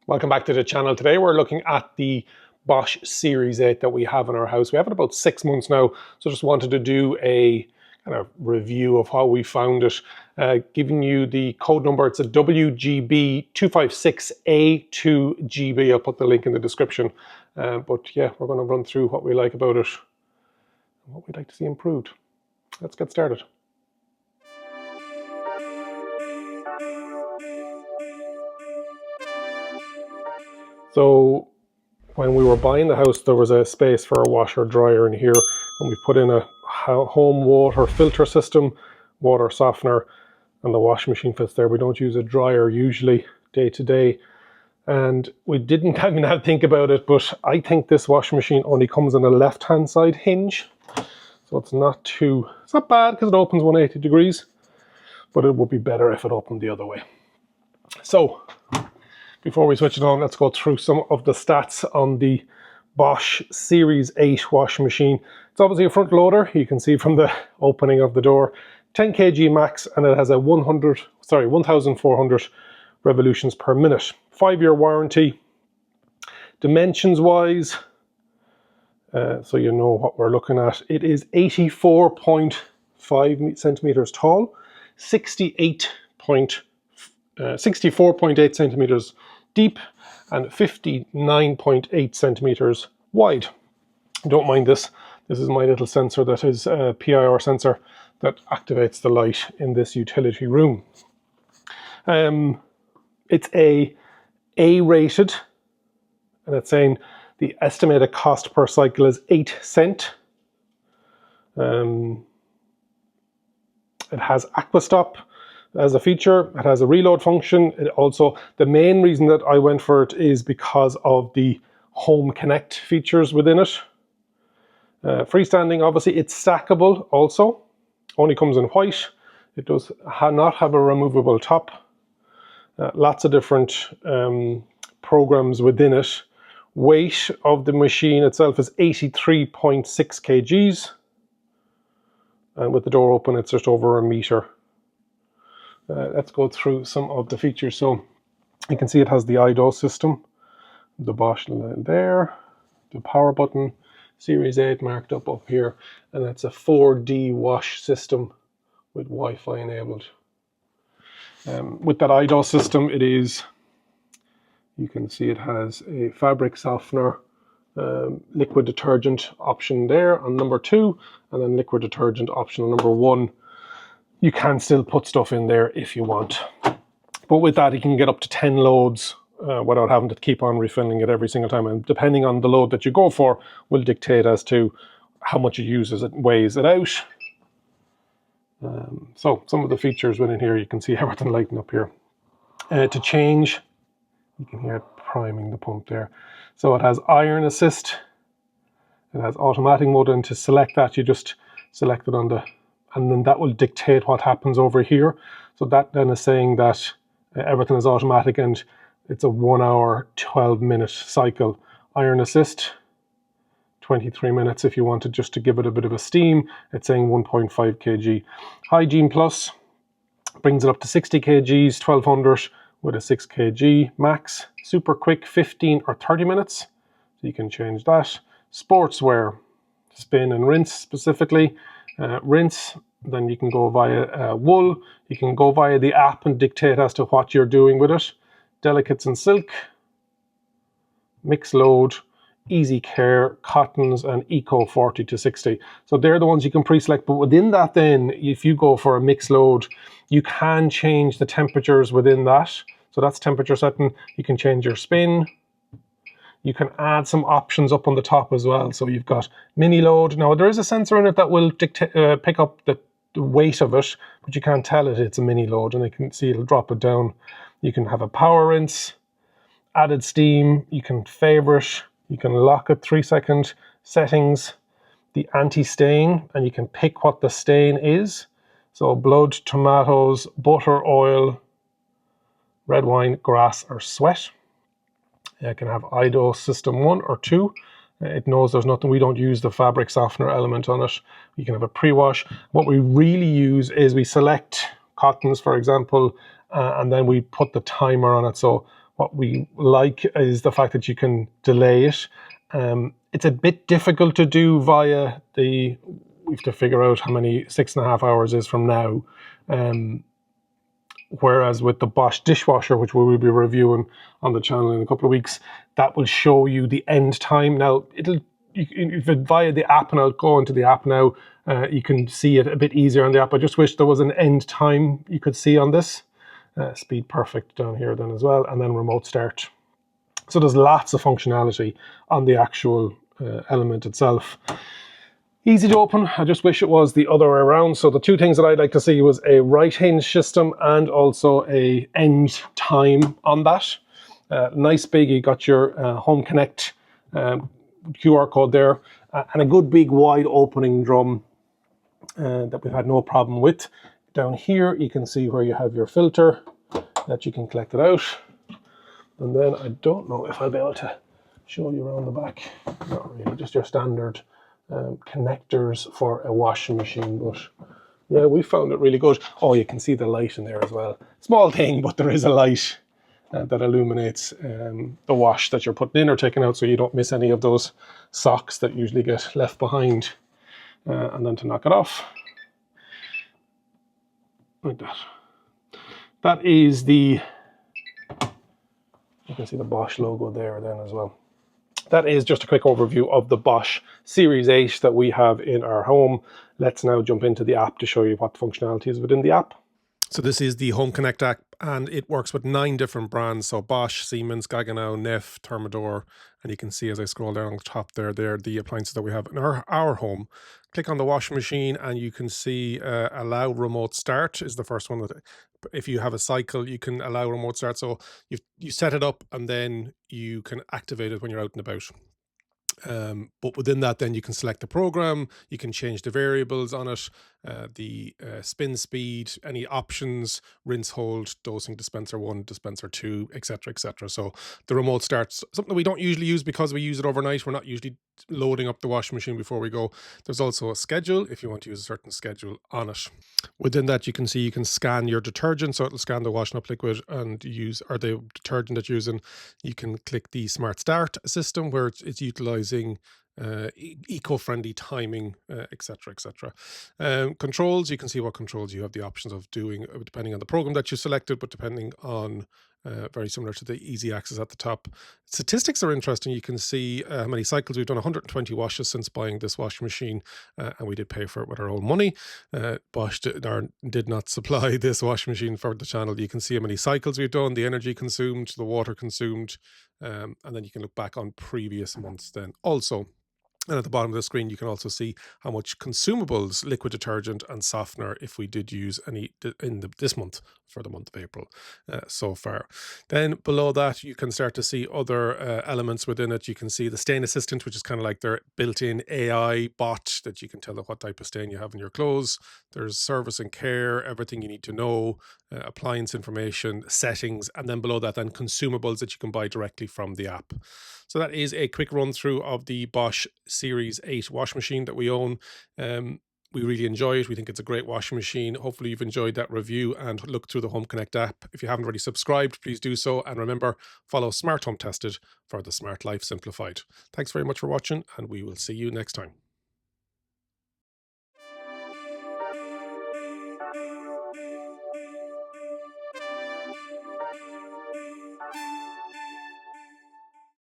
Welcome back to the channel. Today we're looking at the Bosch Series 8 that we have in our house. We have it about 6 months now, so just wanted to do a kind of review of how we found it. Giving you the code number, it's a WGB256A2GB. I'll put the link in the description. But yeah, we're going to run through what we like about it and what we'd like to see improved. Let's get started. So when we were buying the house, there was a space for a washer dryer in here, and we put in a home water filter system, water softener, and the washing machine fits there. We don't use a dryer usually day to day, and we didn't even have to think about it, but I think this washing machine only comes on a left-hand side hinge, so it's not bad because it opens 180 degrees, but it would be better if it opened the other way. So before we switch it on, let's go through some of the stats on the Bosch Series 8 washing machine. It's obviously a front loader, you can see from the opening of the door. 10 kg max, and it has a 1,400 revolutions per minute. 5-year warranty. Dimensions wise, so you know what we're looking at, it is 84.5 centimeters tall, 64.8 centimeters deep, and 59.8 centimeters wide. Don't mind this. This is my little sensor that is a PIR sensor that activates the light in this utility room. It's A-rated, and it's saying the estimated cost per cycle is 8 cents. It has AquaStop as a feature. It has a reload function. It also, the main reason that I went for it is because of the Home Connect features within it. Freestanding, obviously, it's stackable also. Only comes in white. It does not have a removable top. Lots of different programs within it. Weight of the machine itself is 83.6 kgs. And with the door open, it's just over a meter. Let's go through some of the features. So you can see it has the IDO system, the Bosch there, the power button, Series 8 marked up here, and it's a 4D wash system with Wi-Fi enabled. With that IDO system, it is, you can see it has a fabric softener, liquid detergent option there on number 2, and then liquid detergent option on number 1. You can still put stuff in there if you want, but with that you can get up to 10 loads without having to keep on refilling it every single time, and depending on the load that you go for will dictate as to how much it uses. It weighs it out. So some of the features within here, you can see everything lighting up here. To change, you can hear it priming the pump there. So it has iron assist, it has automatic mode, and to select that you just select it on the, and then that will dictate what happens over here. So that then is saying that everything is automatic, and it's a 1 hour, 12-minute cycle. Iron assist, 23 minutes if you wanted just to give it a bit of a steam. It's saying 1.5 kg. Hygiene Plus brings it up to 60 kgs, 1200 with a 6 kg max. Super quick, 15 or 30 minutes. So you can change that. Sportswear, spin and rinse specifically. Rinse, then you can go via wool. You can go via the app and dictate as to what you're doing with it. Delicates and silk, mix load, easy care, cottons, and eco 40 to 60. So they're the ones you can pre-select, but within that then, if you go for a mix load, you can change the temperatures within that. So that's temperature setting. You can change your spin. You can add some options up on the top as well. So you've got mini load. Now there is a sensor in it that will pick up the weight of it, but you can't tell it it's a mini load, and you can see it'll drop it down. You can have a power rinse, added steam, you can favorite, you can lock it 3-second settings, the anti-stain, and you can pick what the stain is. So blood, tomatoes, butter, oil, red wine, grass, or sweat. You can have IDO system 1 or 2. It knows there's nothing, we don't use the fabric softener element on it. You can have a pre-wash. What we really use is we select cottons, for example, and then we put the timer on it. So What we like is the fact that you can delay it. It's a bit difficult to do via we have to figure out how many 6.5 hours is from now. Whereas with the Bosch dishwasher, which we will be reviewing on the channel in a couple of weeks, that will show you the end time. Now, if it via the app, and I'll go into the app now, you can see it a bit easier on the app. I just wish there was an end time you could see on this. Speed perfect down here then as well, and then remote start. So there's lots of functionality on the actual element itself. Easy to open. I just wish it was the other way around. So the two things that I'd like to see was a right hinge system and also a end time on that. Nice big, you got your Home Connect QR code there, and a good big wide opening drum that we've had no problem with. Down here you can see where you have your filter that you can collect it out. And then I don't know if I'll be able to show you around the back. Not really, just your standard connectors for a washing machine, but yeah, we found it really good. Oh, you can see the light in there as well. Small thing, but there is a light that illuminates the wash that you're putting in or taking out, so you don't miss any of those socks that usually get left behind. And then to knock it off, like that. That is the, you can see the Bosch logo there then as well. That is just a quick overview of the Bosch Series 8 that we have in our home. Let's now jump into the app to show you what functionality is within the app. So this is the Home Connect app, and it works with 9 different brands. So Bosch, Siemens, Gaggenau, Neff, Thermador, and you can see as I scroll down on the top there, they're the appliances that we have in our home. Click on the washing machine and you can see allow remote start is the first one. That if you have a cycle, you can allow remote start. So you set it up and then you can activate it when you're out and about. But within that, then you can select the program, you can change the variables on it, the spin speed, any options, rinse, hold, dosing, dispenser 1, dispenser 2, etc., etc. So the remote start's something that we don't usually use because we use it overnight. We're not usually loading up the washing machine before we go. There's also a schedule if you want to use a certain schedule on it. Within that, you can see you can scan your detergent, so it'll scan the washing up liquid and use, or the detergent that you're using. You can click the Smart Start system where it's utilizing eco-friendly timing, etc., etc. Controls, you can see what controls you have the options of doing depending on the program that you selected, but depending on very similar to the easy access at the top. Statistics are interesting. You can see how many cycles we've done. 120 washes since buying this washing machine, and we did pay for it with our own money. Bosch did not supply this washing machine for the channel. You can see how many cycles we've done, the energy consumed, the water consumed, and then you can look back on previous months then also. And at the bottom of the screen, you can also see how much consumables, liquid detergent and softener, if we did use any in this month, for the month of April so far. Then below that, you can start to see other elements within it. You can see the stain assistant, which is kind of like their built-in AI bot that you can tell what type of stain you have in your clothes. There's service and care, everything you need to know, appliance information, settings, and then below that, then consumables that you can buy directly from the app. So that is a quick run through of the Bosch Series 8 washing machine that we own. We really enjoy it. We think it's a great washing machine. Hopefully you've enjoyed that review and look through the Home Connect app. If you haven't already subscribed, please do so. And remember, follow Smart Home Tested for the smart life simplified. Thanks very much for watching, and we will see you next time.